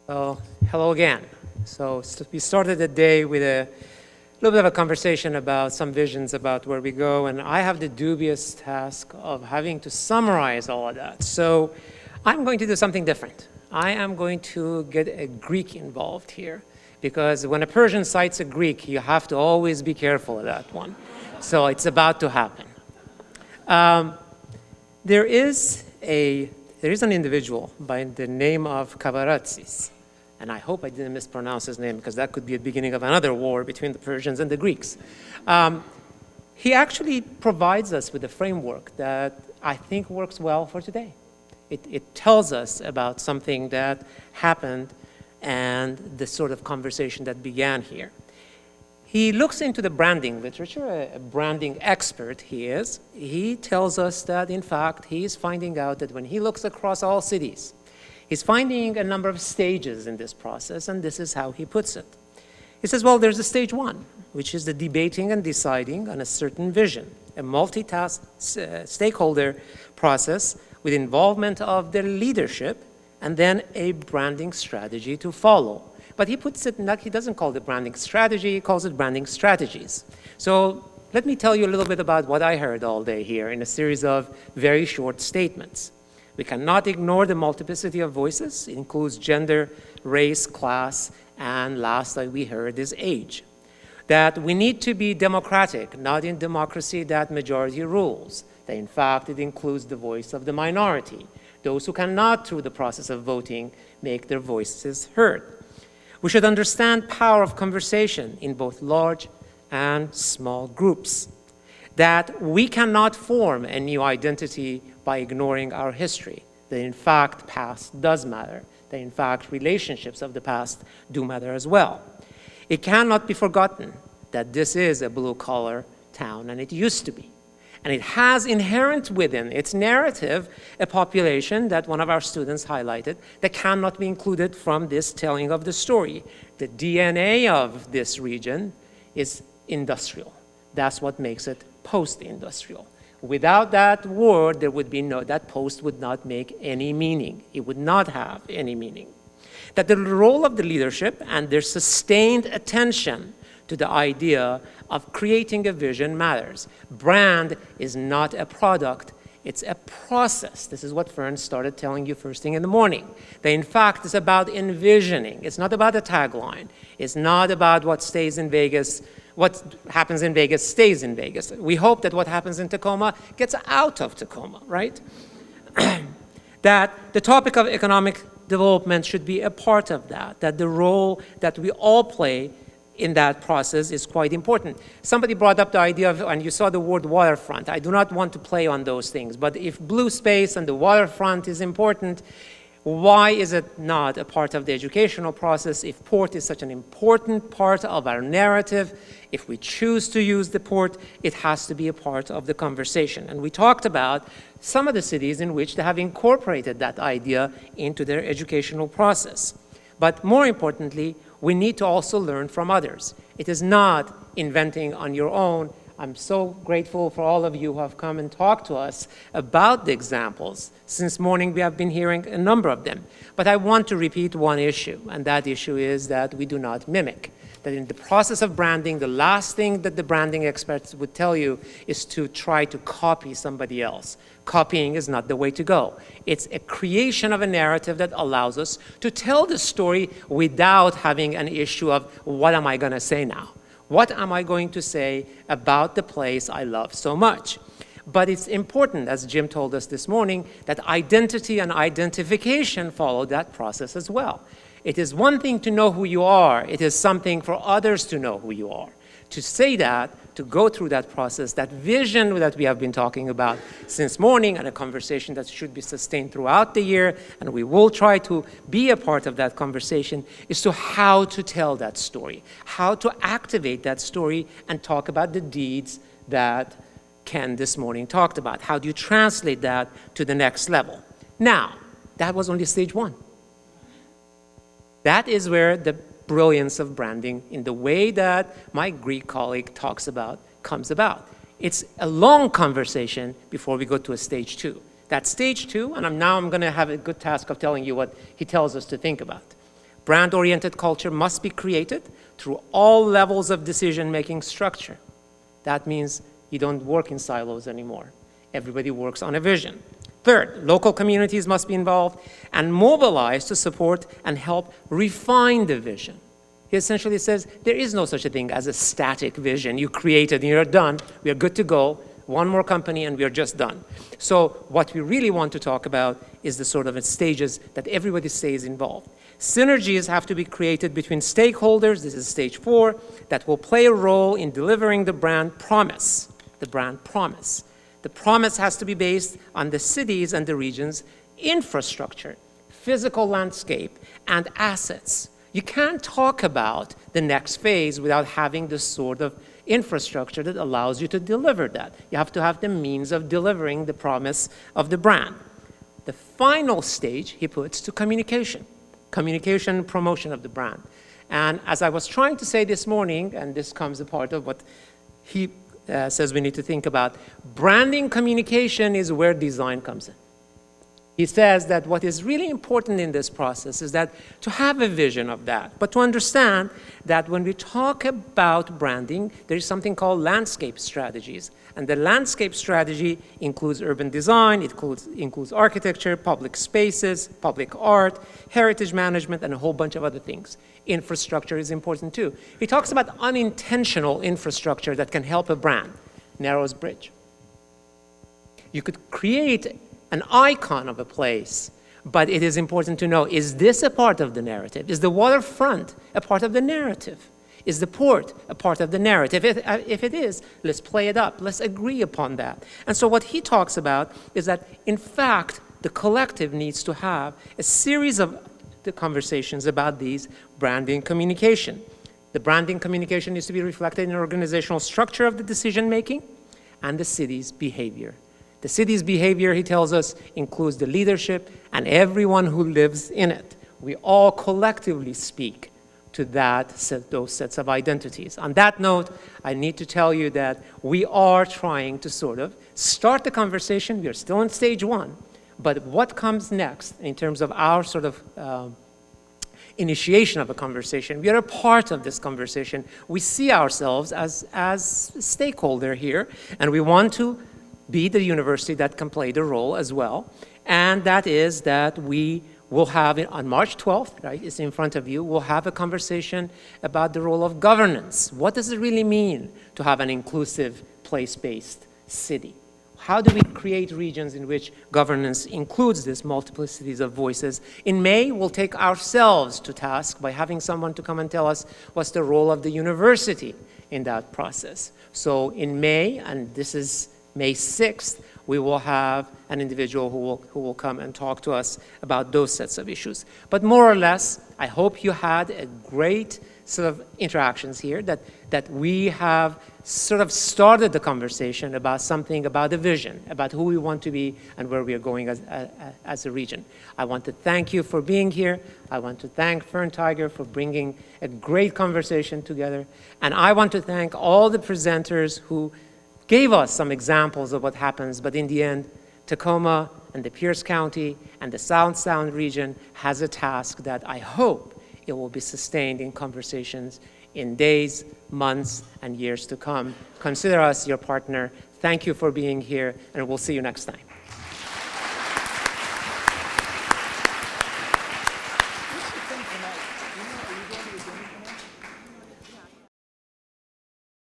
Well, hello again. So we started the day with a little bit of a conversation about some visions about where we go, and I have the dubious task of having to summarize all of that. So I'm going to do something different. I am going to get a Greek involved here, because when a Persian cites a Greek, you have to always be careful of that one. So it's about to happen. There is an individual by the name of Kavaratzis, and I hope I didn't mispronounce his name because that could be the beginning of another war between the Persians and the Greeks. He actually provides us with a framework that I think works well for today. It tells us about something that happened and the sort of conversation that began here. He looks into the branding literature, a branding expert he is. He tells us that, in fact, he is finding out that when he looks across all cities, he's finding a number of stages in this process, and this is how he puts it. He says, well, there's a stage one, which is the debating and deciding on a certain vision, a multitask stakeholder process with involvement of the leadership, and then a branding strategy to follow. But he puts it, he doesn't call it branding strategy, he calls it branding strategies. So let me tell you a little bit about what I heard all day here in a series of very short statements. We cannot ignore the multiplicity of voices. It includes gender, race, class, and last that we heard is age. That we need to be democratic, not in democracy that majority rules. That in fact it includes the voice of the minority, those who cannot, through the process of voting, make their voices heard. We should understand power of conversation in both large and small groups. That we cannot form a new identity by ignoring our history. That in fact, past does matter. That in fact, relationships of the past do matter as well. It cannot be forgotten that this is a blue-collar town, and it used to be. And it has inherent within its narrative a population that one of our students highlighted that cannot be included from this telling of the story. The DNA of this region is industrial. That's what makes it post-industrial. Without that word, there would be that post would not make any meaning. It would not have any meaning. That the role of the leadership and their sustained attention to the idea of creating a vision matters. Brand is not a product, it's a process. This is what Fern started telling you first thing in the morning. That in fact, it's about envisioning. It's not about a tagline. It's not about what stays in Vegas, what happens in Vegas stays in Vegas. We hope that what happens in Tacoma gets out of Tacoma, right? That the topic of economic development should be a part of that the role that we all play in that process is quite important. Somebody brought up the idea of, and you saw the word waterfront. I do not want to play on those things, but if blue space and the waterfront is important, why is it not a part of the educational process? If port is such an important part of our narrative, if we choose to use the port, it has to be a part of the conversation. And we talked about some of the cities in which they have incorporated that idea into their educational process. But more importantly, we need to also learn from others. It is not inventing on your own. I'm so grateful for all of you who have come and talked to us about the examples. Since morning, we have been hearing a number of them. But I want to repeat one issue, and that issue is that we do not mimic. That in the process of branding, the last thing that the branding experts would tell you is to try to copy somebody else. Copying is not the way to go. It's a creation of a narrative that allows us to tell the story without having an issue of, what am I going to say now? What am I going to say about the place I love so much? But it's important, as Jim told us this morning, that identity and identification follow that process as well. It is one thing to know who you are. It is something for others to know who you are. To say that, to go through that process, that vision that we have been talking about since morning, and a conversation that should be sustained throughout the year, and we will try to be a part of that conversation, is to how to tell that story, how to activate that story and talk about the deeds that Ken this morning talked about. How do you translate that to the next level? Now, that was only stage one. That is where the brilliance of branding in the way that my Greek colleague talks about comes about. It's a long conversation before we go to a stage two. That stage two, and I'm going to have a good task of telling you what he tells us to think about. brand-oriented culture must be created through all levels of decision-making structure. That means you don't work in silos anymore. Everybody works on a vision. Third, local communities must be involved and mobilized to support and help refine the vision. He essentially says there is no such a thing as a static vision. You created and you're done. We are good to go. One more company and we are just done. So what we really want to talk about is the sort of stages that everybody stays involved. Synergies have to be created between stakeholders, this is stage 4, that will play a role in delivering the brand promise. The brand promise. The promise has to be based on the cities and the regions' infrastructure, physical landscape, and assets. You can't talk about the next phase without having the sort of infrastructure that allows you to deliver that. You have to have the means of delivering the promise of the brand. The final stage, he puts, to communication. Communication and promotion of the brand. And as I was trying to say this morning, and this comes a part of what he says we need to think about, branding communication is where design comes in. He says that what is really important in this process is that to have a vision of that, but to understand that when we talk about branding, there is something called landscape strategies. And the landscape strategy includes urban design, it includes architecture, public spaces, public art, heritage management, and a whole bunch of other things. Infrastructure is important too. He talks about unintentional infrastructure that can help a brand. Narrows bridge. You could create an icon of a place, but it is important to know, is this a part of the narrative? Is the waterfront a part of the narrative? Is the port a part of the narrative? If it is, let's play it up. Let's agree upon that. And so what he talks about is that, in fact, the collective needs to have a series of the conversations about these branding communication. The branding communication needs to be reflected in the organizational structure of the decision-making and the city's behavior. The city's behavior, he tells us, includes the leadership and everyone who lives in it. We all collectively speak to those sets of identities. On that note, I need to tell you that we are trying to sort of start the conversation. We are still in stage 1, but what comes next in terms of our sort of initiation of a conversation, we are a part of this conversation. We see ourselves as stakeholder here, and we want to be the university that can play the role as well. And that is that we will have, on March 12th, right, it's in front of you, we'll have a conversation about the role of governance. What does it really mean to have an inclusive, place-based city? How do we create regions in which governance includes this multiplicities of voices? In May, we'll take ourselves to task by having someone to come and tell us what's the role of the university in that process. So in May, and this is May 6th, we will have an individual who will come and talk to us about those sets of issues. But more or less, I hope you had a great sort of interactions here, that we have sort of started the conversation about something, about a vision, about who we want to be and where we are going as a region. I want to thank you for being here. I want to thank Fern Tiger for bringing a great conversation together. And I want to thank all the presenters who gave us some examples of what happens, but in the end, Tacoma and the Pierce County and the South Sound region has a task that I hope it will be sustained in conversations in days, months, and years to come. Consider us your partner. Thank you for being here, and we'll see you next time.